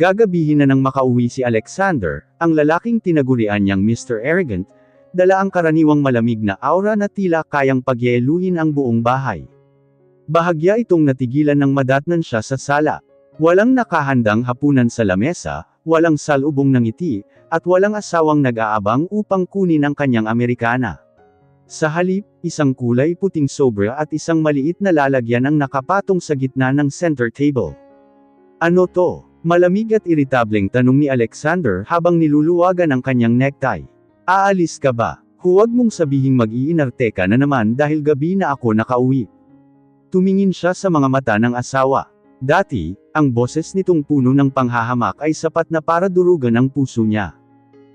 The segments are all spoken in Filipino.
Gagabihin na nang makauwi si Alexander, ang lalaking tinagurian niyang Mr. Arrogant, dala ang karaniwang malamig na aura na tila kayang pagyeluhin ang buong bahay. Bahagya itong natigilan nang madatnan siya sa sala. Walang nakahandang hapunan sa lamesa, walang salubong ng ngiti, at walang asawang nag-aabang upang kunin ang kanyang Amerikana. Sa halip, isang kulay puting sobra at isang maliit na lalagyan ang nakapatong sa gitna ng center table. Ano to? Malamig at iritableng tanong ni Alexander habang niluluwagan ang kanyang necktie. Aalis ka ba? Huwag mong sabihing mag-iinarte ka na naman dahil gabi na ako nakauwi. Tumingin siya sa mga mata ng asawa. Dati, ang boses nitong puno ng panghahamak ay sapat na para durugan ang puso niya.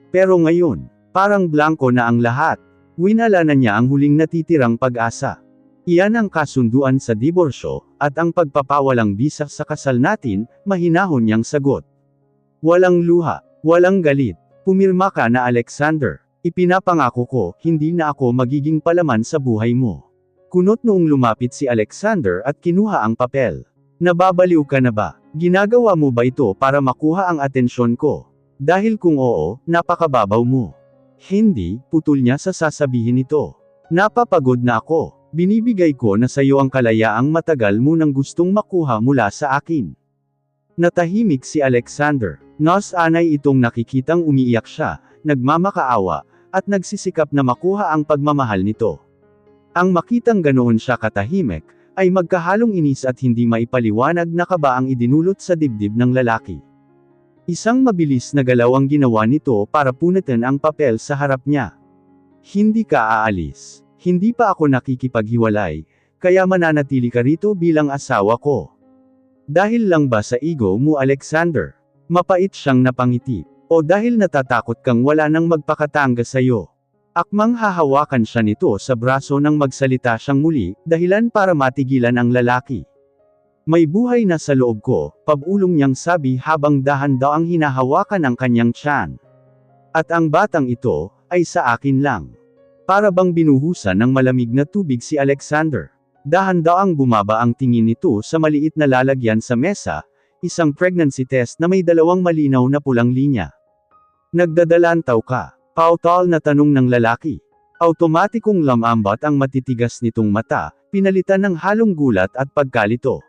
Pero ngayon, parang blanko na ang lahat. Winala na niya ang huling natitirang pag-asa. Iyan ang kasunduan sa diborsyo, at ang pagpapawalang bisa sa kasal natin, mahinahon niyang sagot. Walang luha, walang galit. Pumirma ka na Alexander. Ipinapangako ko, hindi na ako magiging palaman sa buhay mo. Kunot noong lumapit si Alexander at kinuha ang papel. Nababaliw ka na ba? Ginagawa mo ba ito para makuha ang atensyon ko? Dahil kung oo, napakababaw mo. Hindi, putol niya sa sasabihin ito. Napapagod na ako. Binibigay ko na sa iyo ang kalayaang matagal mo nang gustong makuha mula sa akin. Natahimik si Alexander. Nas anay itong nakikitang umiiyak siya, nagmamakaawa, at nagsisikap na makuha ang pagmamahal nito. Ang makitang ganoon siya katahimik, ay magkahalong inis at hindi maipaliwanag na kaba ang idinulot sa dibdib ng lalaki. Isang mabilis na galaw ang ginawa nito para punitin ang papel sa harap niya. Hindi ka aalis. Hindi pa ako nakikipaghiwalay, kaya mananatili ka rito bilang asawa ko. Dahil lang ba sa ego mo Alexander? Mapait siyang napangiti. O dahil natatakot kang wala nang magpakatanga sa'yo? Akmang hahawakan siya nito sa braso nang magsalita siyang muli, dahilan para matigilan ang lalaki. May buhay na sa loob ko, pabulong niyang sabi habang dahan-daang hinahawakan ang kanyang tiyan. At ang batang ito, ay sa akin lang. Para bang binuhusan ng malamig na tubig si Alexander. Dahan-daang bumaba ang tingin nito sa maliit na lalagyan sa mesa, isang pregnancy test na may dalawang malinaw na pulang linya. Nagdadalantaw ka? Pautal na tanong ng lalaki. Automatikong lamambat ang matitigas nitong mata, pinalitan ng halong gulat at pagkalito.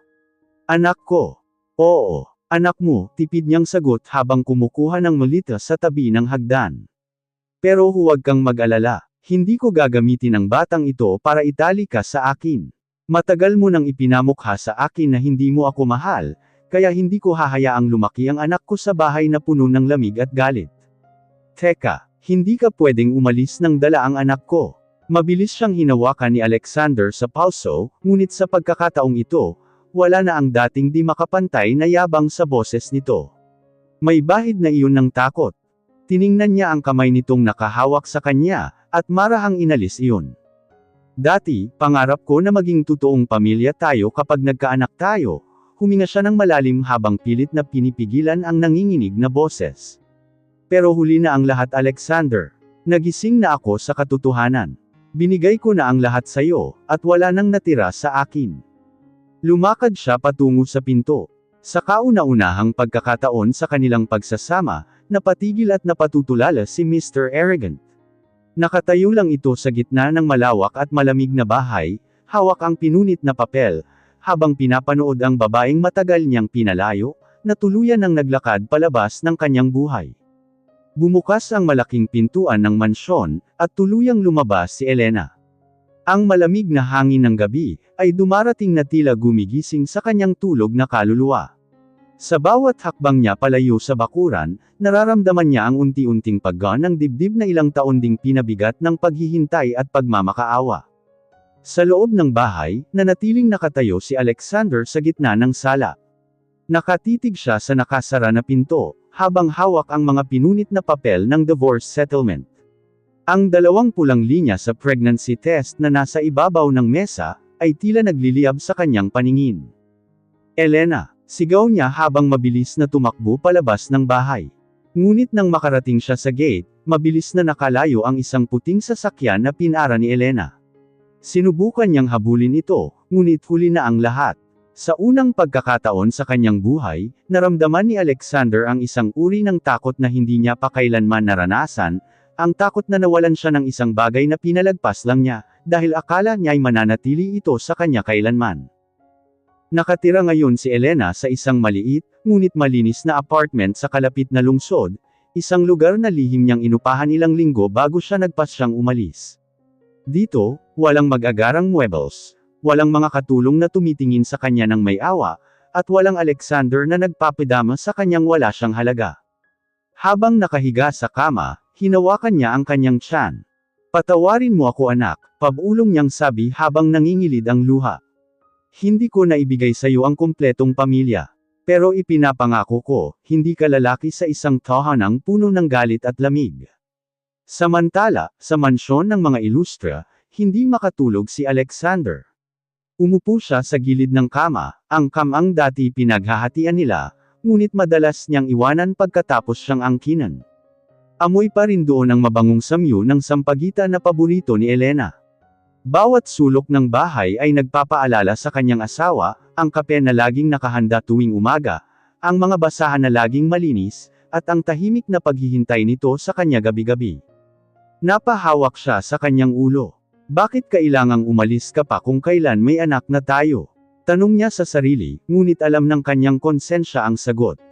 Anak ko. Oo, anak mo, tipid niyang sagot habang kumukuha ng malita sa tabi ng hagdan. Pero huwag kang mag-alala. Hindi ko gagamitin ang batang ito para itali ka sa akin. Matagal mo nang ipinamukha sa akin na hindi mo ako mahal, kaya hindi ko hahayaang lumaki ang anak ko sa bahay na puno ng lamig at galit. Teka, hindi ka pwedeng umalis nang dala ang anak ko. Mabilis siyang hinawakan ni Alexander sa palso, ngunit sa pagkakataong ito, wala na ang dating di makapantay na yabang sa boses nito. May bahid na iyon ng takot. Tiningnan niya ang kamay nitong nakahawak sa kanya, at marahang inalis iyon. Dati, pangarap ko na maging totoong pamilya tayo kapag nagkaanak tayo, huminga siya ng malalim habang pilit na pinipigilan ang nanginginig na boses. Pero huli na ang lahat Alexander. Nagising na ako sa katotohanan. Binigay ko na ang lahat sa iyo, at wala nang natira sa akin. Lumakad siya patungo sa pinto. Sa kauna-unahang pagkakataon sa kanilang pagsasama, napatigil at napatutulala si Mr. Arrogant. Nakatayo lang ito sa gitna ng malawak at malamig na bahay, hawak ang pinunit na papel, habang pinapanood ang babaeng matagal niyang pinalayo, na tuluyan ang naglakad palabas ng kanyang buhay. Bumukas ang malaking pintuan ng mansyon, at tuluyang lumabas si Elena. Ang malamig na hangin ng gabi, ay dumarating na tila gumigising sa kanyang tulog na kaluluwa. Sa bawat hakbang niya palayo sa bakuran, nararamdaman niya ang unti-unting paggaan ng dibdib na ilang taon ding pinabigat ng paghihintay at pagmamakaawa. Sa loob ng bahay, nanatiling nakatayo si Alexander sa gitna ng sala. Nakatitig siya sa nakasara na pinto, habang hawak ang mga pinunit na papel ng divorce settlement. Ang dalawang pulang linya sa pregnancy test na nasa ibabaw ng mesa, ay tila nagliliyab sa kanyang paningin. Elena! Sigaw niya habang mabilis na tumakbo palabas ng bahay. Ngunit nang makarating siya sa gate, mabilis na nakalayo ang isang puting sasakyan na pinara ni Elena. Sinubukan niyang habulin ito, ngunit huli na ang lahat. Sa unang pagkakataon sa kanyang buhay, naramdaman ni Alexander ang isang uri ng takot na hindi niya pa kailanman naranasan, ang takot na nawalan siya ng isang bagay na pinalagpas lang niya, dahil akala niya'y mananatili ito sa kanya kailanman. Nakatira ngayon si Elena sa isang maliit, ngunit malinis na apartment sa kalapit na lungsod, isang lugar na lihim niyang inupahan ilang linggo bago siya nagpasyang umalis. Dito, walang mag-agarang muebles, walang mga katulong na tumitingin sa kanya ng may awa, at walang Alexander na nagpapadama sa kanyang wala siyang halaga. Habang nakahiga sa kama, hinawakan niya ang kanyang tiyan. "Patawarin mo ako anak," pabulong niyang sabi habang nangingilid ang luha. "Hindi ko naibigay sa iyo ang kumpletong pamilya. Pero ipinapangako ko, hindi ka lalaki sa isang tahanang puno ng galit at lamig." Samantala, sa mansyon ng mga ilustra, hindi makatulog si Alexander. Umupo siya sa gilid ng kama, ang kamang dati pinaghahatian nila, ngunit madalas niyang iwanan pagkatapos siyang angkinan. Amoy pa rin doon ang mabangong samyu ng sampagita na paborito ni Elena. Bawat sulok ng bahay ay nagpapaalala sa kanyang asawa, ang kape na laging nakahanda tuwing umaga, ang mga basahan na laging malinis, at ang tahimik na paghihintay nito sa kanya gabi-gabi. Napahawak siya sa kanyang ulo. "Bakit kailangang umalis ka pa kung kailan may anak na tayo?" Tanong niya sa sarili, ngunit alam ng kanyang konsensya ang sagot.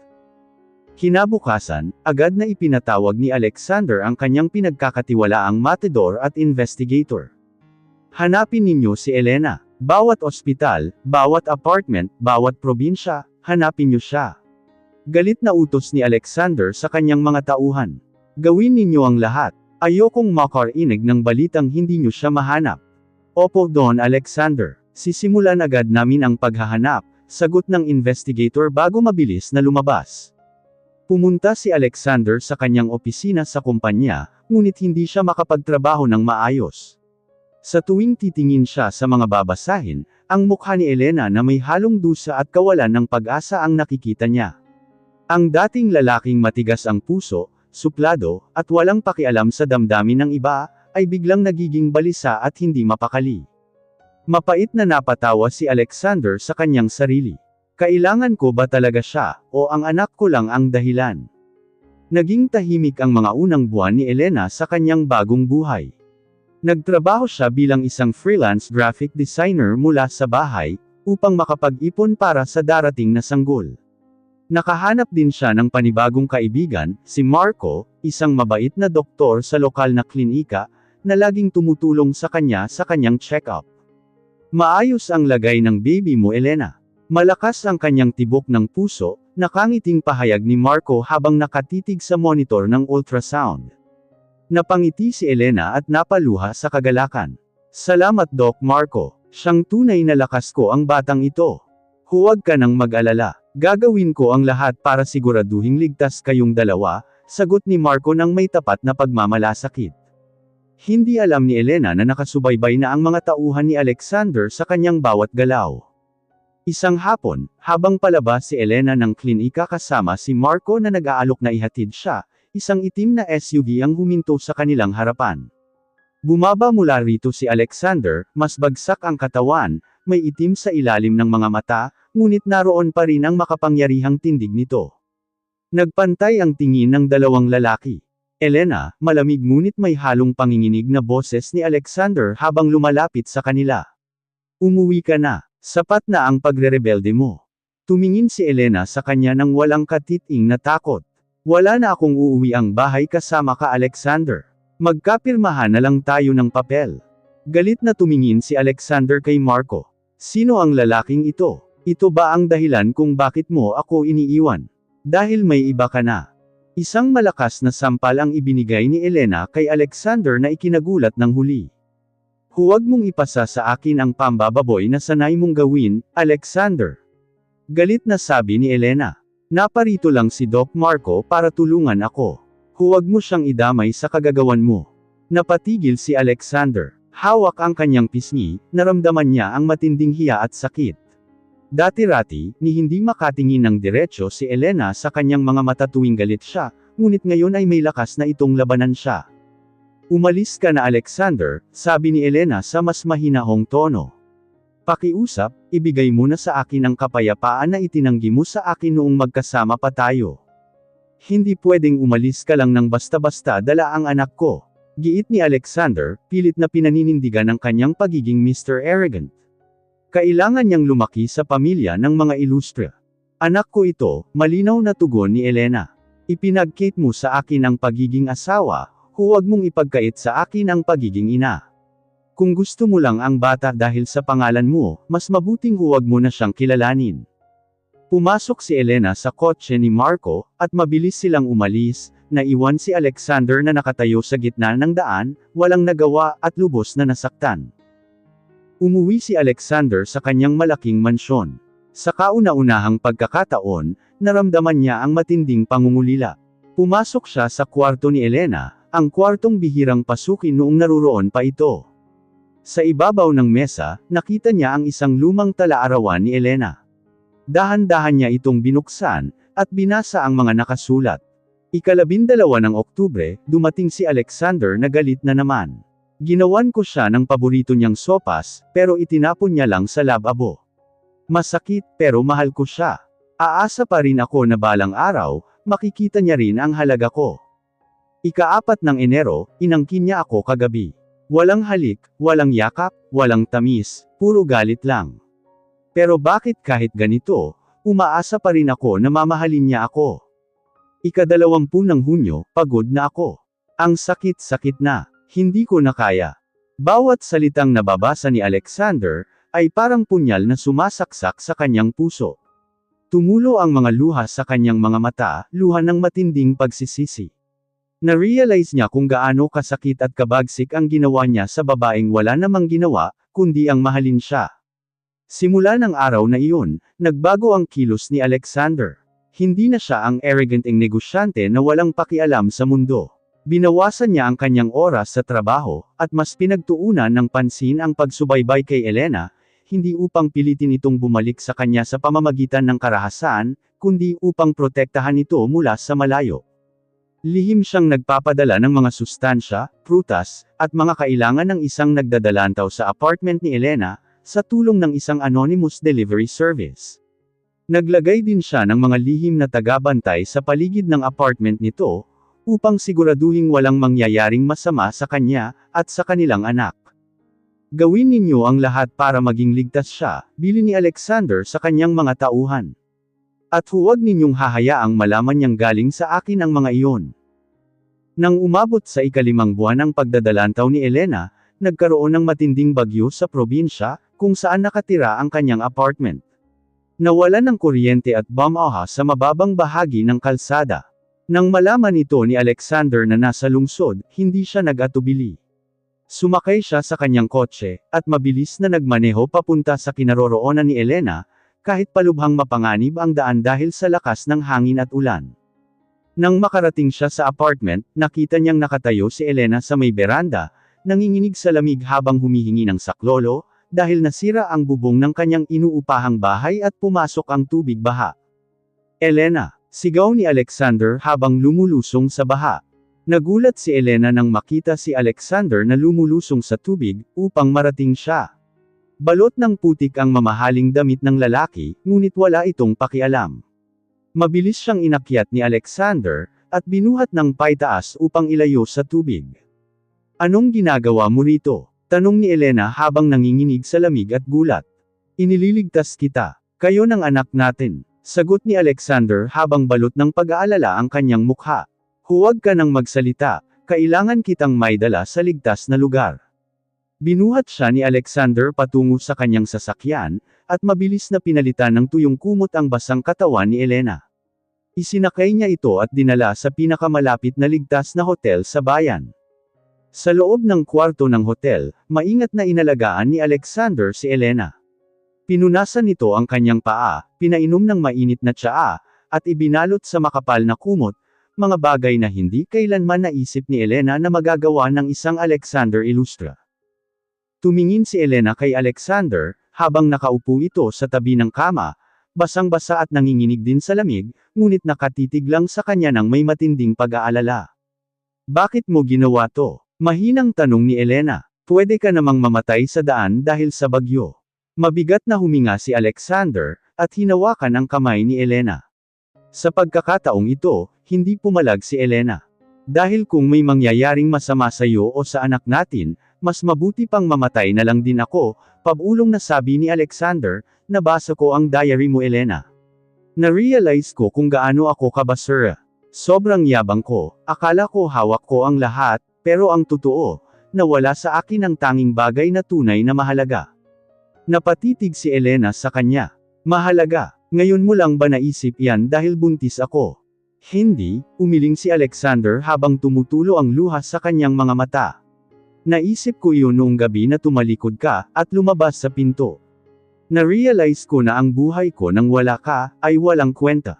Kinabukasan, agad na ipinatawag ni Alexander ang kanyang pinagkakatiwalaang matador at investigator. "Hanapin ninyo si Elena. Bawat ospital, bawat apartment, bawat probinsya, hanapin niyo siya." Galit na utos ni Alexander sa kanyang mga tauhan. "Gawin ninyo ang lahat. Ayokong makarinig ng balitang hindi niyo siya mahanap." "Opo, Don Alexander. Sisimulan agad namin ang paghahanap," sagot ng investigator bago mabilis na lumabas. Pumunta si Alexander sa kanyang opisina sa kumpanya, ngunit hindi siya makapagtrabaho ng maayos. Sa tuwing titingin siya sa mga babasahin, ang mukha ni Elena na may halong dusa at kawalan ng pag-asa ang nakikita niya. Ang dating lalaking matigas ang puso, suplado, at walang pakialam sa damdamin ng iba, ay biglang nagiging balisa at hindi mapakali. Mapait na napatawa si Alexander sa kanyang sarili. "Kailangan ko ba talaga siya, o ang anak ko lang ang dahilan?" Naging tahimik ang mga unang buwan ni Elena sa kanyang bagong buhay. Nagtrabaho siya bilang isang freelance graphic designer mula sa bahay, upang makapag-ipon para sa darating na sanggol. Nakahanap din siya ng panibagong kaibigan, si Marco, isang mabait na doktor sa lokal na klinika, na laging tumutulong sa kanyang check-up. "Maayos ang lagay ng baby mo, Elena." Malakas ang kanyang tibok ng puso, nakangiting pahayag ni Marco habang nakatitig sa monitor ng ultrasound. Napangiti si Elena at napaluha sa kagalakan. "Salamat Doc Marco, siyang tunay na lakas ko ang batang ito. Huwag ka nang mag-alala. Gagawin ko ang lahat para siguraduhing ligtas kayong dalawa," sagot ni Marco nang may tapat na pagmamalasakit. Hindi alam ni Elena na nakasubaybay na ang mga tauhan ni Alexander sa kanyang bawat galaw. Isang hapon, habang palabas si Elena ng klinika kasama si Marco na nag-aalok na ihatid siya, isang itim na SUV ang huminto sa kanilang harapan. Bumaba mula rito si Alexander, mas bagsak ang katawan, may itim sa ilalim ng mga mata, ngunit naroon pa rin ang makapangyarihang tindig nito. Nagpantay ang tingin ng dalawang lalaki. Elena, malamig ngunit may halong panginginig na boses ni Alexander habang lumalapit sa kanila. "Umuwi ka na. Sapat na ang pagrerebelde mo." Tumingin si Elena sa kanya nang walang katiting na takot. "Wala na akong uuwi ang bahay kasama ka, Alexander. Magkapirmahan na lang tayo ng papel." Galit na tumingin si Alexander kay Marco. "Sino ang lalaking ito? Ito ba ang dahilan kung bakit mo ako iniiwan? Dahil may iba ka na." Isang malakas na sampal ang ibinigay ni Elena kay Alexander na ikinagulat ng huli. "Huwag mong ipasa sa akin ang pambababoy na sanay mong gawin, Alexander." Galit na sabi ni Elena. "Naparito lang si Doc Marco para tulungan ako. Huwag mo siyang idamay sa kagagawan mo." Napatigil si Alexander. Hawak ang kanyang pisngi, naramdaman niya ang matinding hiya at sakit. Dati-rati, ni hindi makatingin ng diretsyo si Elena sa kanyang mga mata tuwing galit siya, ngunit ngayon ay may lakas na itong labanan siya. "Umalis ka na, Alexander," sabi ni Elena sa mas mahinahong tono. Pakiusap, ibigay mo na sa akin ang kapayapaan na itinanggi mo sa akin noong magkasama pa tayo. Hindi pwedeng umalis ka lang ng basta-basta dala ang anak ko. Giit ni Alexander, pilit na pinaninindigan ang kanyang pagiging Mr. Arrogant. Kailangan niyang lumaki sa pamilya ng mga ilustre. Anak ko ito, malinaw na tugon ni Elena. Ipinagkait mo sa akin ang pagiging asawa, huwag mong ipagkait sa akin ang pagiging ina. Kung gusto mo lang ang bata dahil sa pangalan mo, mas mabuting huwag mo na siyang kilalanin. Pumasok si Elena sa kotse ni Marco, at mabilis silang umalis, naiwan si Alexander na nakatayo sa gitna ng daan, walang nagawa at lubos na nasaktan. Umuwi si Alexander sa kanyang malaking mansyon. Sa kauna-unahang pagkakataon, naramdaman niya ang matinding pangungulila. Pumasok siya sa kwarto ni Elena, ang kwartong bihirang pasukin noong naruroon pa ito. Sa ibabaw ng mesa, nakita niya ang isang lumang tala-arawan ni Elena. Dahan-dahan niya itong binuksan, at binasa ang mga nakasulat. 12 ng Oktubre, dumating si Alexander na galit na naman. Ginawan ko siya ng paborito niyang sopas, pero itinapon niya lang sa lababo. Masakit, pero mahal ko siya. Aasa pa rin ako na balang araw, makikita niya rin ang halaga ko. 4 ng Enero, inangkin niya ako kagabi. Walang halik, walang yakap, walang tamis, puro galit lang. Pero bakit kahit ganito, umaasa pa rin ako na mamahalin niya ako. 20 ng Hunyo, pagod na ako. Ang sakit-sakit na, hindi ko na kaya. Bawat salitang nababasa ni Alexander, ay parang punyal na sumasaksak sa kanyang puso. Tumulo ang mga luha sa kanyang mga mata, luha ng matinding pagsisisi. Na-realize niya kung gaano kasakit at kabagsik ang ginawa niya sa babaeng wala namang ginawa, kundi ang mahalin siya. Simula ng araw na iyon, nagbago ang kilos ni Alexander. Hindi na siya ang arroganting negosyante na walang pakialam sa mundo. Binawasan niya ang kanyang oras sa trabaho, at mas pinagtuunan ng pansin ang pagsubaybay kay Elena, hindi upang pilitin itong bumalik sa kanya sa pamamagitan ng karahasan, kundi upang protektahan ito mula sa malayo. Lihim siyang nagpapadala ng mga sustansya, prutas, at mga kailangan ng isang nagdadalantaw sa apartment ni Elena, sa tulong ng isang anonymous delivery service. Naglagay din siya ng mga lihim na tagabantay sa paligid ng apartment nito, upang siguraduhing walang mangyayaring masama sa kanya, at sa kanilang anak. Gawin ninyo ang lahat para maging ligtas siya, bilin ni Alexander sa kanyang mga tauhan. At huwag ninyong hahayaang malaman niyang galing sa akin ang mga iyon. Nang umabot sa 5 buwan ng pagdadalantaw ni Elena, nagkaroon ng matinding bagyo sa probinsya, kung saan nakatira ang kanyang apartment. Nawalan ng kuryente at bumaha sa mababang bahagi ng kalsada. Nang malaman ito ni Alexander na nasa lungsod, hindi siya nag-atubili. Sumakay siya sa kanyang kotse, at mabilis na nagmaneho papunta sa kinaroroonan ni Elena, kahit palubhang mapanganib ang daan dahil sa lakas ng hangin at ulan. Nang makarating siya sa apartment, nakita niyang nakatayo si Elena sa may beranda, nanginginig sa lamig habang humihingi ng saklolo, dahil nasira ang bubong ng kanyang inuupahang bahay at pumasok ang tubig baha. Elena, sigaw ni Alexander habang lumulusong sa baha. Nagulat si Elena nang makita si Alexander na lumulusong sa tubig, upang marating siya. Balot ng putik ang mamahaling damit ng lalaki, ngunit wala itong pakialam. Mabilis siyang inakyat ni Alexander, at binuhat ng paitaas upang ilayo sa tubig. Anong ginagawa mo rito? Tanong ni Elena habang nanginginig sa lamig at gulat. Inililigtas kita. Kayo ng anak natin. Sagot ni Alexander habang balot ng pag-aalala ang kanyang mukha. Huwag ka nang magsalita, kailangan kitang maidala sa ligtas na lugar. Binuhat siya ni Alexander patungo sa kanyang sasakyan, at mabilis na pinalitan ng tuyong kumot ang basang katawan ni Elena. Isinakay niya ito at dinala sa pinakamalapit na ligtas na hotel sa bayan. Sa loob ng kwarto ng hotel, maingat na inalagaan ni Alexander si Elena. Pinunasan nito ang kanyang paa, pinainom ng mainit na tsaa, at ibinalot sa makapal na kumot, mga bagay na hindi kailanman naisip ni Elena na magagawa ng isang Alexander Ilustra. Tumingin si Elena kay Alexander, habang nakaupo ito sa tabi ng kama, basang-basa at nanginginig din sa lamig, ngunit nakatitig lang sa kanya ng may matinding pag-aalala. Bakit mo ginawa to? Mahinang tanong ni Elena. Pwede ka namang mamatay sa daan dahil sa bagyo. Mabigat na huminga si Alexander, at hinawakan ang kamay ni Elena. Sa pagkakataong ito, hindi pumalag si Elena. Dahil kung may mangyayaring masama sa iyo o sa anak natin, mas mabuti pang mamatay na lang din ako, pabulong na sabi ni Alexander. Nabasa ko ang diary mo, Elena. Na-realize ko kung gaano ako kabasura. Sobrang yabang ko, akala ko hawak ko ang lahat, pero ang totoo, nawala sa akin ang tanging bagay na tunay na mahalaga. Napatitig si Elena sa kanya. Mahalaga, ngayon mo lang ba naisip yan dahil buntis ako? Hindi, umiling si Alexander habang tumutulo ang luha sa kanyang mga mata. Naisip ko iyon noong gabi na tumalikod ka, at lumabas sa pinto. Na-realize ko na ang buhay ko nang wala ka, ay walang kwenta.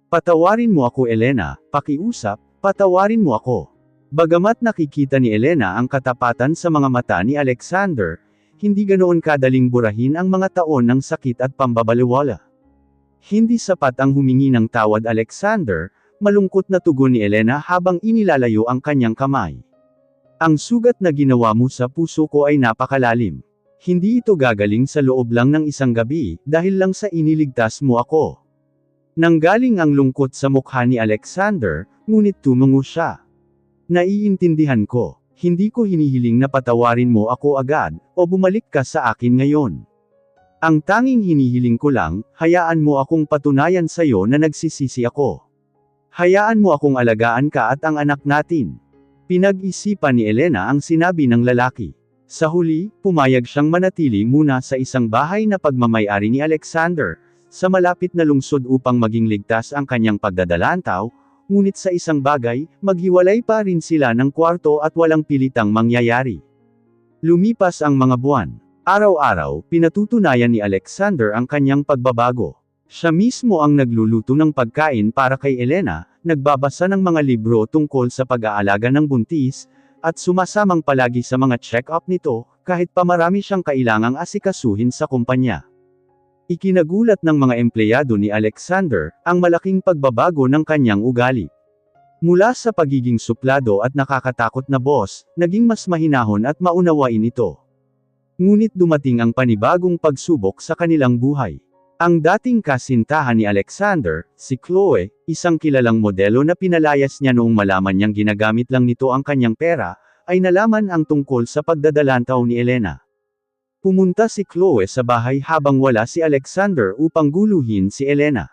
Patawarin mo ako, Elena, pakiusap, patawarin mo ako. Bagamat nakikita ni Elena ang katapatan sa mga mata ni Alexander, hindi ganoon kadaling burahin ang mga taon ng sakit at pambabaliwala. Hindi sapat ang humingi ng tawad, Alexander, malungkot na tugon ni Elena habang inilalayo ang kanyang kamay. Ang sugat na ginawa mo sa puso ko ay napakalalim. Hindi ito gagaling sa loob lang ng isang gabi, dahil lang sa iniligtas mo ako. Nanggaling ang lungkot sa mukha ni Alexander, ngunit tumungo siya. Naiintindihan ko, hindi ko hinihiling na patawarin mo ako agad, o bumalik ka sa akin ngayon. Ang tanging hinihiling ko lang, hayaan mo akong patunayan sa'yo na nagsisisi ako. Hayaan mo akong alagaan ka at ang anak natin. Pinag-isipan ni Elena ang sinabi ng lalaki. Sa huli, pumayag siyang manatili muna sa isang bahay na pagmamay-ari ni Alexander, sa malapit na lungsod upang maging ligtas ang kanyang pagdadalantaw, ngunit sa isang bagay, maghiwalay pa rin sila ng kwarto at walang pilitang mangyayari. Lumipas ang mga buwan. Araw-araw, pinatutunayan ni Alexander ang kanyang pagbabago. Siya mismo ang nagluluto ng pagkain para kay Elena, nagbabasa ng mga libro tungkol sa pag-aalaga ng buntis, at sumasamang palagi sa mga check-up nito, kahit pa marami siyang kailangang asikasuhin sa kumpanya. Ikinagulat ng mga empleyado ni Alexander, ang malaking pagbabago ng kanyang ugali. Mula sa pagiging suplado at nakakatakot na boss, naging mas mahinahon at maunawain ito. Ngunit dumating ang panibagong pagsubok sa kanilang buhay. Ang dating kasintahan ni Alexander, si Chloe, isang kilalang modelo na pinalayas niya noong malaman niyang ginagamit lang nito ang kanyang pera, ay nalaman ang tungkol sa pagdadalantaw ni Elena. Pumunta si Chloe sa bahay habang wala si Alexander upang guluhin si Elena.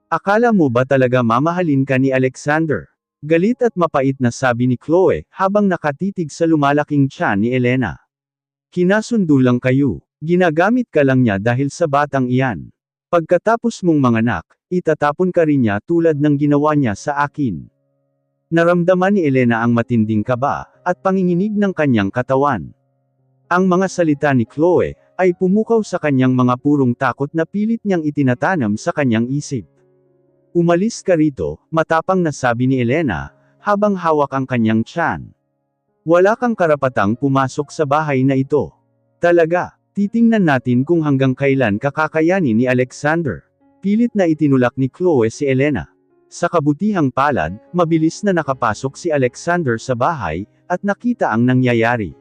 Akala mo ba talaga mamahalin ka ni Alexander? Galit at mapait na sabi ni Chloe, habang nakatitig sa lumalaking tiyan ni Elena. Kinasundo lang kayo. Ginagamit ka lang niya dahil sa batang iyan. Pagkatapos mong manganak, itatapon ka rin niya tulad ng ginawa niya sa akin. Naramdaman ni Elena ang matinding kaba, at panginginig ng kanyang katawan. Ang mga salita ni Chloe, ay pumukaw sa kanyang mga purong takot na pilit niyang itinatanam sa kanyang isip. Umalis ka rito, matapang na sabi ni Elena, habang hawak ang kanyang tiyan. Wala kang karapatang pumasok sa bahay na ito. Talaga. Titingnan natin kung hanggang kailan kakakayanin ni Alexander. Pilit na itinulak ni Chloe si Elena. Sa kabutihang palad, mabilis na nakapasok si Alexander sa bahay, at nakita ang nangyayari.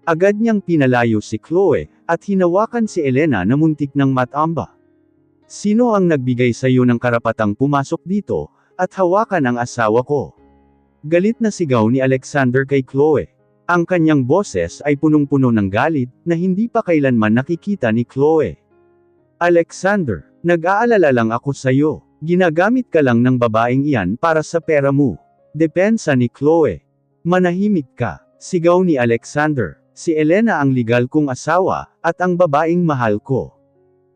Agad niyang pinalayo si Chloe, at hinawakan si Elena na muntik ng matamba. Sino ang nagbigay sa iyo ng karapatang pumasok dito, at hawakan ang asawa ko? Galit na sigaw ni Alexander kay Chloe. Ang kanyang boses ay punong-puno ng galit, na hindi pa kailanman nakikita ni Chloe. Alexander, nag-aalala lang ako sa'yo. Ginagamit ka lang ng babaeng iyan para sa pera mo. Depensa ni Chloe. Manahimik ka, sigaw ni Alexander. Si Elena ang legal kong asawa, at ang babaeng mahal ko.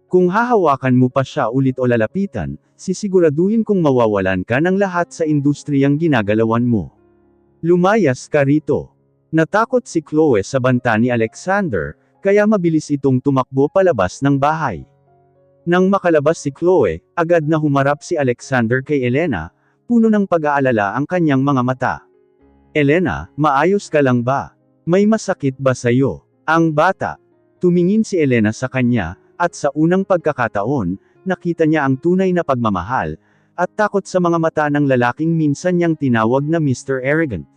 Kung hahawakan mo pa siya ulit o lalapitan, sisiguraduhin kong mawawalan ka ng lahat sa industriyang ginagalawan mo. Lumayas ka rito. Natakot si Chloe sa banta ni Alexander, kaya mabilis itong tumakbo palabas ng bahay. Nang makalabas si Chloe, agad na humarap si Alexander kay Elena, puno ng pag-aalala ang kanyang mga mata. Elena, maayos ka lang ba? May masakit ba sa'yo? Ang bata. Tumingin si Elena sa kanya, at sa unang pagkakataon, nakita niya ang tunay na pagmamahal, at takot sa mga mata ng lalaking minsan niyang tinawag na Mr. Arrogant.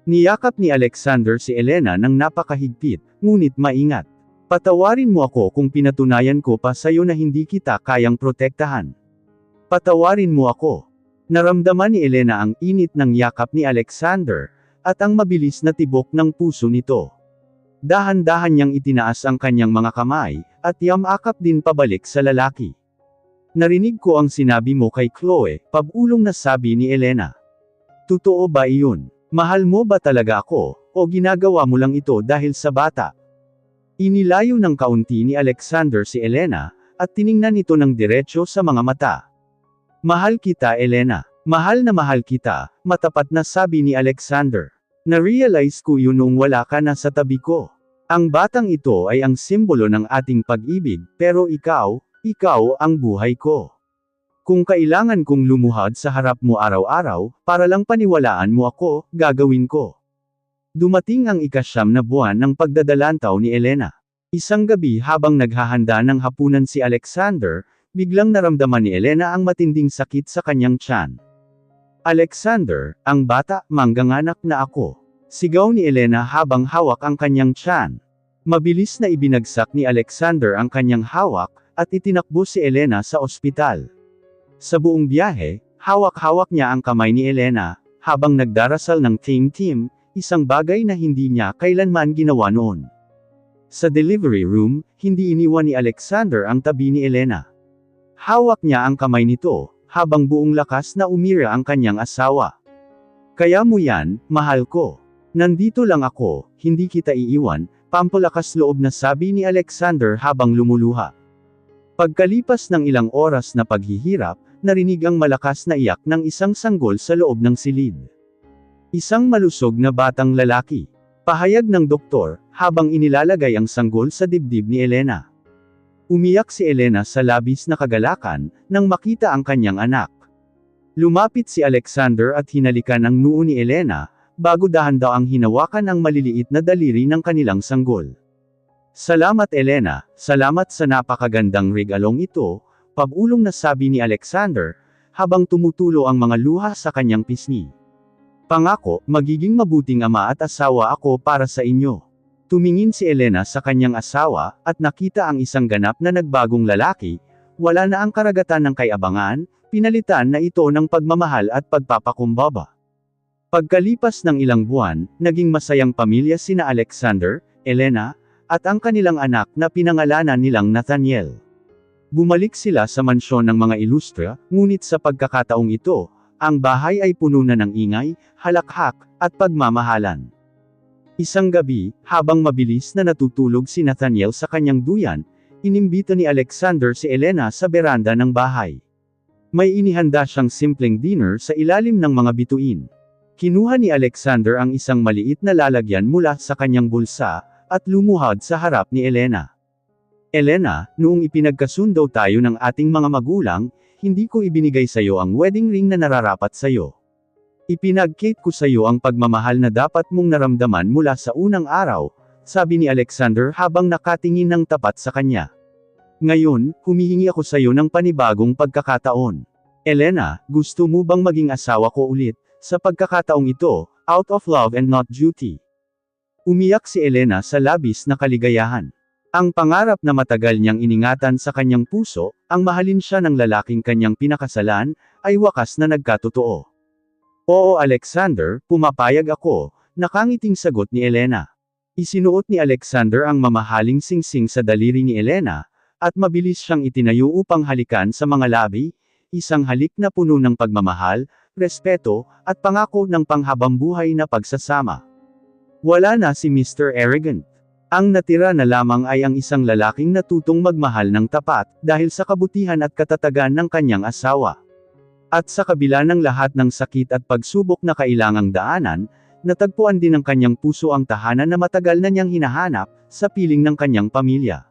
Niyakap ni Alexander si Elena ng napakahigpit, ngunit maingat. Patawarin mo ako kung pinatunayan ko pa sa'yo na hindi kita kayang protektahan. Patawarin mo ako. Naramdaman ni Elena ang init ng yakap ni Alexander, at ang mabilis na tibok ng puso nito. Dahan-dahan niyang itinaas ang kanyang mga kamay, at yamakap din pabalik sa lalaki. Narinig ko ang sinabi mo kay Chloe, pabulong na sabi ni Elena. Totoo ba iyon? Mahal mo ba talaga ako, o ginagawa mo lang ito dahil sa bata? Inilayo ng kaunti ni Alexander si Elena, at tiningnan ito ng diretsyo sa mga mata. Mahal kita Elena. Mahal na mahal kita, matapat na sabi ni Alexander. Na-realize ko yun noong wala ka na sa tabi ko. Ang batang ito ay ang simbolo ng ating pag-ibig, pero ikaw ang buhay ko. Kung kailangan kong lumuhad sa harap mo araw-araw, para lang paniwalaan mo ako, gagawin ko. Dumating ang ika-9 na buwan ng pagdadalantaw ni Elena. Isang gabi habang naghahanda ng hapunan si Alexander, biglang naramdaman ni Elena ang matinding sakit sa kanyang tiyan. Alexander, ang bata, mangganganak na ako. Sigaw ni Elena habang hawak ang kanyang tiyan. Mabilis na ibinagsak ni Alexander ang kanyang hawak, at itinakbo si Elena sa ospital. Sa buong biyahe, hawak-hawak niya ang kamay ni Elena, habang nagdarasal ng Tim, isang bagay na hindi niya kailanman ginawa noon. Sa delivery room, hindi iniwan ni Alexander ang tabi ni Elena. Hawak niya ang kamay nito, habang buong lakas na umira ang kanyang asawa. Kaya mo yan, mahal ko. Nandito lang ako, hindi kita iiwan, pampalakas loob na sabi ni Alexander habang lumuluha. Pagkalipas ng ilang oras na paghihirap, narinig ang malakas na iyak ng isang sanggol sa loob ng silid. Isang malusog na batang lalaki. Pahayag ng doktor, habang inilalagay ang sanggol sa dibdib ni Elena. Umiyak si Elena sa labis na kagalakan, nang makita ang kanyang anak. Lumapit si Alexander at hinalikan ang noo ni Elena, bago dahan-dahang hinawakan ang maliliit na daliri ng kanilang sanggol. Salamat Elena, salamat sa napakagandang regalong ito, pabulong na sabi ni Alexander, habang tumutulo ang mga luha sa kanyang pisngi. Pangako, magiging mabuting ama at asawa ako para sa inyo. Tumingin si Elena sa kanyang asawa, at nakita ang isang ganap na nagbagong lalaki, wala na ang karagatan ng kay-abangan, pinalitan na ito ng pagmamahal at pagpapakumbaba. Pagkalipas ng ilang buwan, naging masayang pamilya sina Alexander, Elena, at ang kanilang anak na pinangalanan nilang Nathaniel. Bumalik sila sa mansyon ng mga ilustra, ngunit sa pagkakataong ito, ang bahay ay puno na ng ingay, halakhak, at pagmamahalan. Isang gabi, habang mabilis na natutulog si Nathaniel sa kanyang duyan, inimbita ni Alexander si Elena sa beranda ng bahay. May inihanda siyang simpleng dinner sa ilalim ng mga bituin. Kinuha ni Alexander ang isang maliit na lalagyan mula sa kanyang bulsa, at lumuhad sa harap ni Elena. Elena, noong ipinagkasundo tayo ng ating mga magulang, hindi ko ibinigay sa'yo ang wedding ring na nararapat sa'yo. Ipinagkait ko sa'yo ang pagmamahal na dapat mong naramdaman mula sa unang araw, sabi ni Alexander habang nakatingin ng tapat sa kanya. Ngayon, humihingi ako sa'yo ng panibagong pagkakataon. Elena, gusto mo bang maging asawa ko ulit, sa pagkakataong ito, out of love and not duty? Umiyak si Elena sa labis na kaligayahan. Ang pangarap na matagal niyang iningatan sa kanyang puso, ang mahalin siya ng lalaking kanyang pinakasalan, ay wakas na nagkatotoo. Oo Alexander, pumapayag ako, nakangiting sagot ni Elena. Isinuot ni Alexander ang mamahaling singsing sa daliri ni Elena, at mabilis siyang itinayo upang halikan sa mga labi, isang halik na puno ng pagmamahal, respeto, at pangako ng panghabambuhay na pagsasama. Wala na si Mr. Arrogant. Ang natira na lamang ay ang isang lalaking natutong magmahal ng tapat, dahil sa kabutihan at katatagan ng kanyang asawa. At sa kabila ng lahat ng sakit at pagsubok na kailangang daanan, natagpuan din ng kanyang puso ang tahanan na matagal na niyang hinahanap, sa piling ng kanyang pamilya.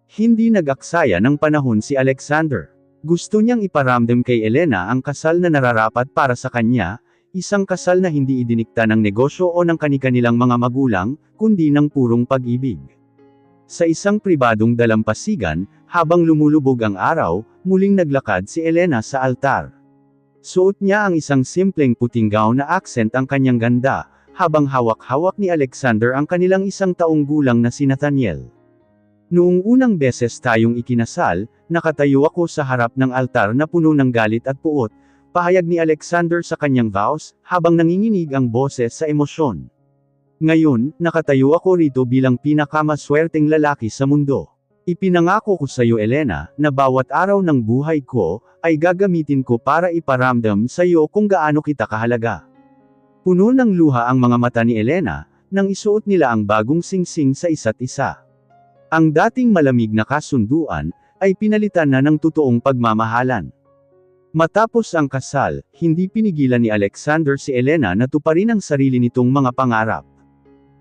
Hindi nag-aksaya ng panahon si Alexander. Gusto niyang iparamdam kay Elena ang kasal na nararapat para sa kanya, isang kasal na hindi idinikta ng negosyo o ng kani-kanilang mga magulang, kundi ng purong pag-ibig. Sa isang pribadong dalampasigan, habang lumulubog ang araw, muling naglakad si Elena sa altar. Suot niya ang isang simpleng puting gown na accent ang kanyang ganda, habang hawak-hawak ni Alexander ang kanilang 1 taong gulang na si Nathaniel. Noong unang beses tayong ikinasal, nakatayo ako sa harap ng altar na puno ng galit at puot, pahayag ni Alexander sa kanyang vows, habang nanginginig ang boses sa emosyon. Ngayon, nakatayo ako rito bilang pinakamaswerteng lalaki sa mundo. Ipinangako ko sa iyo, Elena, na bawat araw ng buhay ko, ay gagamitin ko para iparamdam sa iyo kung gaano kita kahalaga. Puno ng luha ang mga mata ni Elena, nang isuot nila ang bagong singsing sa isa't isa. Ang dating malamig na kasunduan, ay pinalitan na ng totoong pagmamahalan. Matapos ang kasal, hindi pinigilan ni Alexander si Elena na tuparin ang sarili nitong mga pangarap.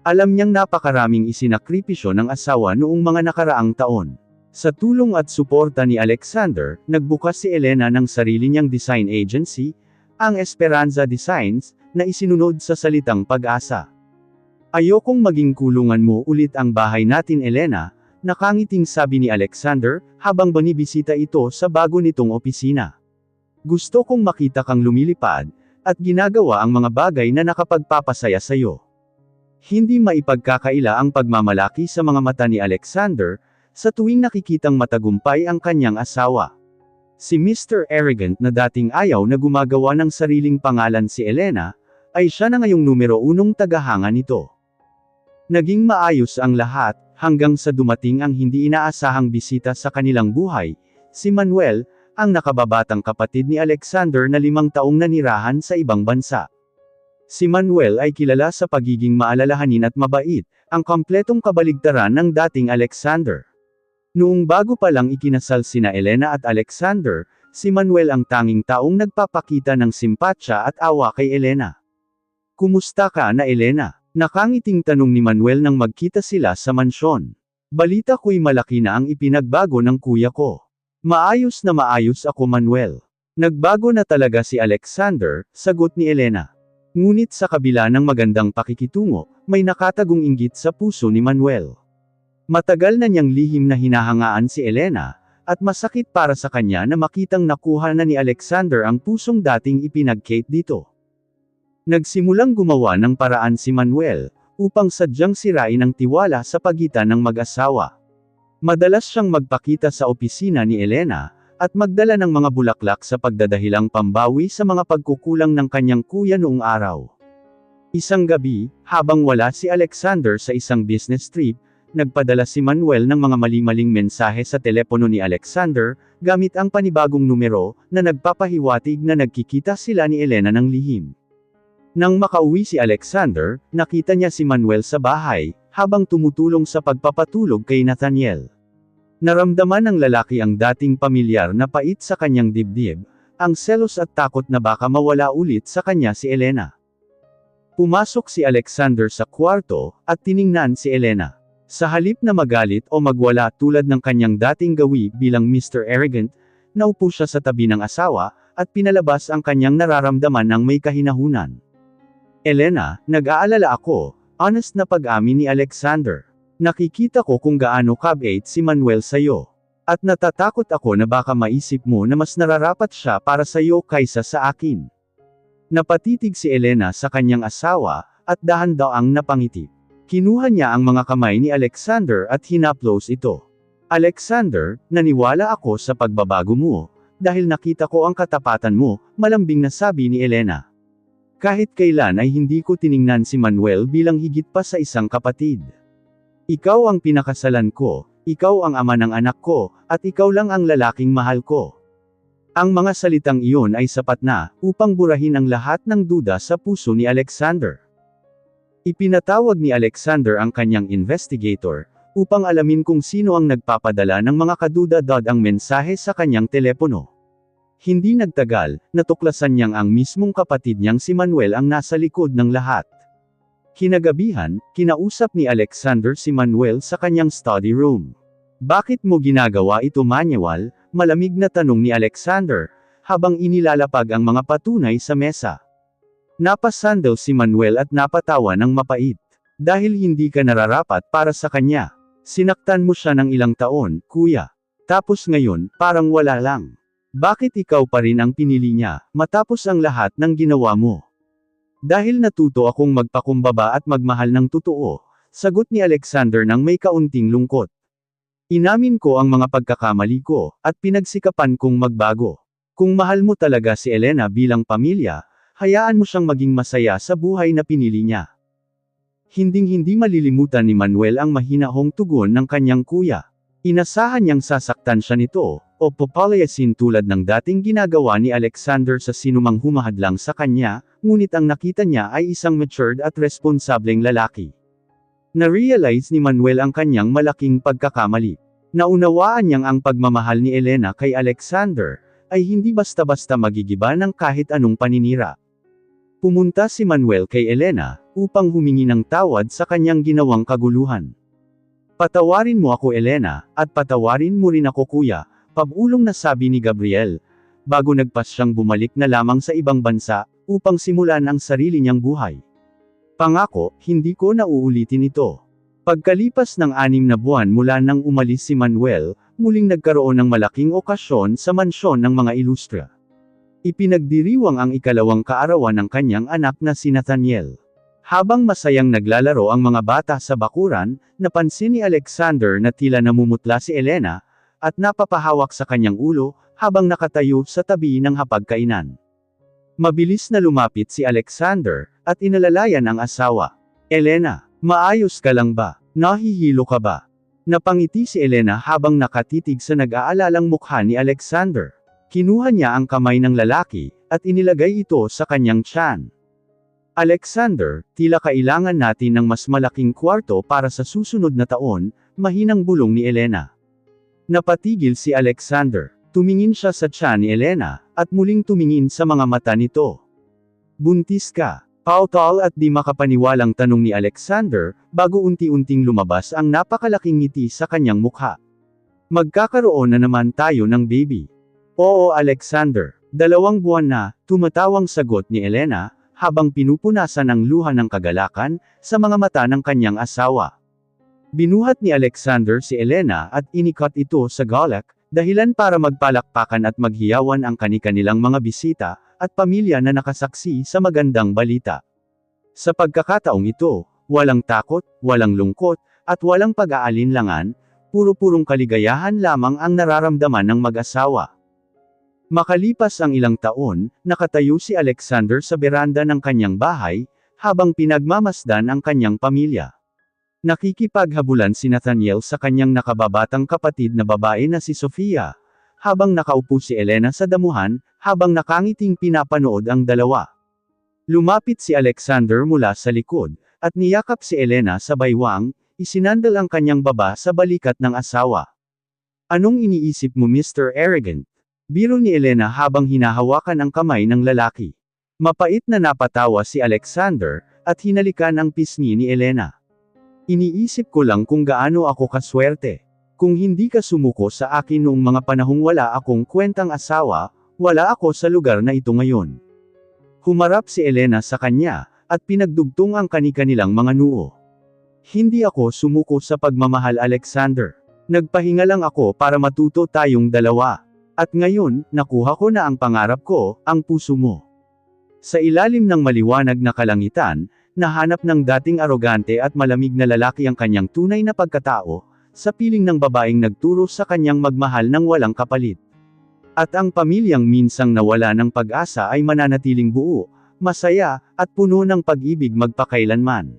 Alam niyang napakaraming isinakripisyo ng asawa noong mga nakaraang taon. Sa tulong at suporta ni Alexander, nagbukas si Elena ng sarili niyang design agency, ang Esperanza Designs, na isinunod sa salitang pag-asa. Ayokong maging kulungan mo ulit ang bahay natin, Elena, nakangiting sabi ni Alexander, habang binibisita ito sa bago nitong opisina. Gusto kong makita kang lumilipad, at ginagawa ang mga bagay na nakapagpapasaya sa iyo. Hindi maipagkakaila ang pagmamalaki sa mga mata ni Alexander, sa tuwing nakikitang matagumpay ang kanyang asawa. Si Mr. Arrogant na dating ayaw na gumagawa ng sariling pangalan si Elena, ay siya na ngayong numero 1 tagahanga nito. Naging maayos ang lahat, hanggang sa dumating ang hindi inaasahang bisita sa kanilang buhay, si Manuel, ang nakababatang kapatid ni Alexander na 5 taong nanirahan sa ibang bansa. Si Manuel ay kilala sa pagiging maalalahanin at mabait, ang kompletong kabaligtaran ng dating Alexander. Noong bago pa lang ikinasal sina Elena at Alexander, si Manuel ang tanging taong nagpapakita ng simpatsya at awa kay Elena. "Kumusta ka na, Elena?" Nakangiting tanong ni Manuel nang magkita sila sa mansyon. "Balita ko'y malaki na ang ipinagbago ng kuya ko." Maayos ako, Manuel." "Nagbago na talaga si Alexander," sagot ni Elena. Ngunit sa kabila ng magandang pakikitungo, may nakatagong inggit sa puso ni Manuel. Matagal na niyang lihim na hinahangaan si Elena, at masakit para sa kanya na makitang nakuha na ni Alexander ang pusong dating ipinag-Kate dito. Nagsimulang gumawa ng paraan si Manuel, upang sadyang sirain ang tiwala sa pagitan ng mag-asawa. Madalas siyang magpakita sa opisina ni Elena, at magdala ng mga bulaklak sa pagdadahilang pambawi sa mga pagkukulang ng kanyang kuya noong araw. Isang gabi, habang wala si Alexander sa isang business trip, nagpadala si Manuel ng mga mali-maling mensahe sa telepono ni Alexander, gamit ang panibagong numero, na nagpapahiwatig na nagkikita sila ni Elena ng lihim. Nang makauwi si Alexander, nakita niya si Manuel sa bahay, habang tumutulong sa pagpapatulog kay Nathaniel. Naramdaman ng lalaki ang dating pamilyar na pait sa kanyang dibdib, ang selos at takot na baka mawala ulit sa kanya si Elena. Pumasok si Alexander sa kwarto, at tiningnan si Elena. Sa halip na magalit o magwala tulad ng kanyang dating gawi bilang Mr. Arrogant, naupo siya sa tabi ng asawa, at pinalabas ang kanyang nararamdaman ng may kahinahunan. "Elena, nag-aalala ako," honest na pag-amin ni Alexander. "Nakikita ko kung gaano kabait si Manuel sa'yo. At natatakot ako na baka maisip mo na mas nararapat siya para sa'yo kaysa sa akin." Napatitig si Elena sa kanyang asawa, at dahan-daang napangiti. Kinuha niya ang mga kamay ni Alexander at hinaplos ito. "Alexander, naniwala ako sa pagbabago mo, dahil nakita ko ang katapatan mo," malambing na sabi ni Elena. "Kahit kailan ay hindi ko tiningnan si Manuel bilang higit pa sa isang kapatid. Ikaw ang pinakasalan ko, ikaw ang ama ng anak ko, at ikaw lang ang lalaking mahal ko." Ang mga salitang iyon ay sapat na, upang burahin ang lahat ng duda sa puso ni Alexander. Ipinatawag ni Alexander ang kanyang investigator, upang alamin kung sino ang nagpapadala ng mga kaduda-dadang mensahe sa kanyang telepono. Hindi nagtagal, natuklasan niyang ang mismong kapatid niyang si Manuel ang nasa likod ng lahat. Kinagabihan, kinausap ni Alexander si Manuel sa kanyang study room. "Bakit mo ginagawa ito, Manuel?" malamig na tanong ni Alexander, habang inilalapag ang mga patunay sa mesa. Napasandal si Manuel at napatawa ng mapait. "Dahil hindi ka nararapat para sa kanya. Sinaktan mo siya ng ilang taon, kuya. Tapos ngayon, parang wala lang. Bakit ikaw pa rin ang pinili niya, matapos ang lahat ng ginawa mo?" "Dahil natuto akong magpakumbaba at magmahal ng totoo," sagot ni Alexander nang may kaunting lungkot. Inamin ko ang mga pagkakamali ko, at pinagsikapan kong magbago. Kung mahal mo talaga si Elena bilang pamilya, hayaan mo siyang maging masaya sa buhay na pinili niya. Hinding-hindi malilimutan ni Manuel ang mahinahong tugon ng kanyang kuya. Inasahan niyang sasaktan siya nito, o papalayasin tulad ng dating ginagawa ni Alexander sa sinumang humahadlang sa kanya, ngunit ang nakita niya ay isang matured at responsableng lalaki. Na-realize ni Manuel ang kanyang malaking pagkakamali. Naunawaan niyang ang pagmamahal ni Elena kay Alexander, ay hindi basta-basta magigiba ng kahit anong paninira. Pumunta si Manuel kay Elena, upang humingi ng tawad sa kanyang ginawang kaguluhan. Patawarin mo ako Elena, at patawarin mo rin ako kuya, pabulong na sabi ni Gabriel, bago nagpas siyang bumalik na lamang sa ibang bansa, upang simulan ang sarili niyang buhay. Pangako, hindi ko na uulitin ito. Pagkalipas ng 6 na buwan mula nang umalis si Manuel, muling nagkaroon ng malaking okasyon sa mansyon ng mga ilustra. Ipinagdiriwang ang ikalawang kaarawan ng kanyang anak na si Nathaniel. Habang masayang naglalaro ang mga bata sa bakuran, napansin ni Alexander na tila namumutla si Elena, at napapahawak sa kanyang ulo, habang nakatayo sa tabi ng hapagkainan. Mabilis na lumapit si Alexander, at inalalayan ang asawa. Elena, maayos ka lang ba? Nahihilo ka ba? Napangiti si Elena habang nakatitig sa nag-aalalang mukha ni Alexander. Kinuha niya ang kamay ng lalaki, at inilagay ito sa kanyang tiyan. Alexander, tila kailangan natin ng mas malaking kwarto para sa susunod na taon, mahinang bulong ni Elena. Napatigil si Alexander. Tumingin siya sa tiyan ni Elena, at muling tumingin sa mga mata nito. Buntis ka? Pautal at di makapaniwalang tanong ni Alexander, bago unti-unting lumabas ang napakalaking ngiti sa kanyang mukha. Magkakaroon na naman tayo ng baby. Oo Alexander, 2 buwan na, tumatawang sagot ni Elena, habang pinupunasan ang luha ng kagalakan, sa mga mata ng kanyang asawa. Binuhat ni Alexander si Elena at inikat ito sa galak, dahilan para magpalakpakan at maghiyawan ang kani-kanilang mga bisita, at pamilya na nakasaksi sa magandang balita. Sa pagkakataong ito, walang takot, walang lungkot, at walang pag-aalinlangan, puro-purong kaligayahan lamang ang nararamdaman ng mag-asawa. Makalipas ang ilang taon, nakatayo si Alexander sa beranda ng kanyang bahay, habang pinagmamasdan ang kanyang pamilya. Nakikipaghabulan si Nathaniel sa kanyang nakababatang kapatid na babae na si Sofia, habang nakaupo si Elena sa damuhan, habang nakangiting pinapanood ang dalawa. Lumapit si Alexander mula sa likod, at niyakap si Elena sa baywang, isinandal ang kanyang baba sa balikat ng asawa. Anong iniisip mo Mr. Arrogant? Biro ni Elena habang hinahawakan ang kamay ng lalaki. Mapait na napatawa si Alexander, at hinalikan ang pisngi ni Elena. Iniisip ko lang kung gaano ako kaswerte. Kung hindi ka sumuko sa akin noong mga panahong wala akong kwentang asawa, wala ako sa lugar na ito ngayon. Humarap si Elena sa kanya, at pinagdugtong ang kani-kanilang mga noo. Hindi ako sumuko sa pagmamahal Alexander. Nagpahinga lang ako para matuto tayong dalawa. At ngayon, nakuha ko na ang pangarap ko, ang puso mo. Sa ilalim ng maliwanag na kalangitan, nahanap ng dating arogante at malamig na lalaki ang kanyang tunay na pagkatao, sa piling ng babaeng nagturo sa kanyang magmahal ng walang kapalit. At ang pamilyang minsang nawala ng pag-asa ay mananatiling buo, masaya, at puno ng pag-ibig magpakailanman.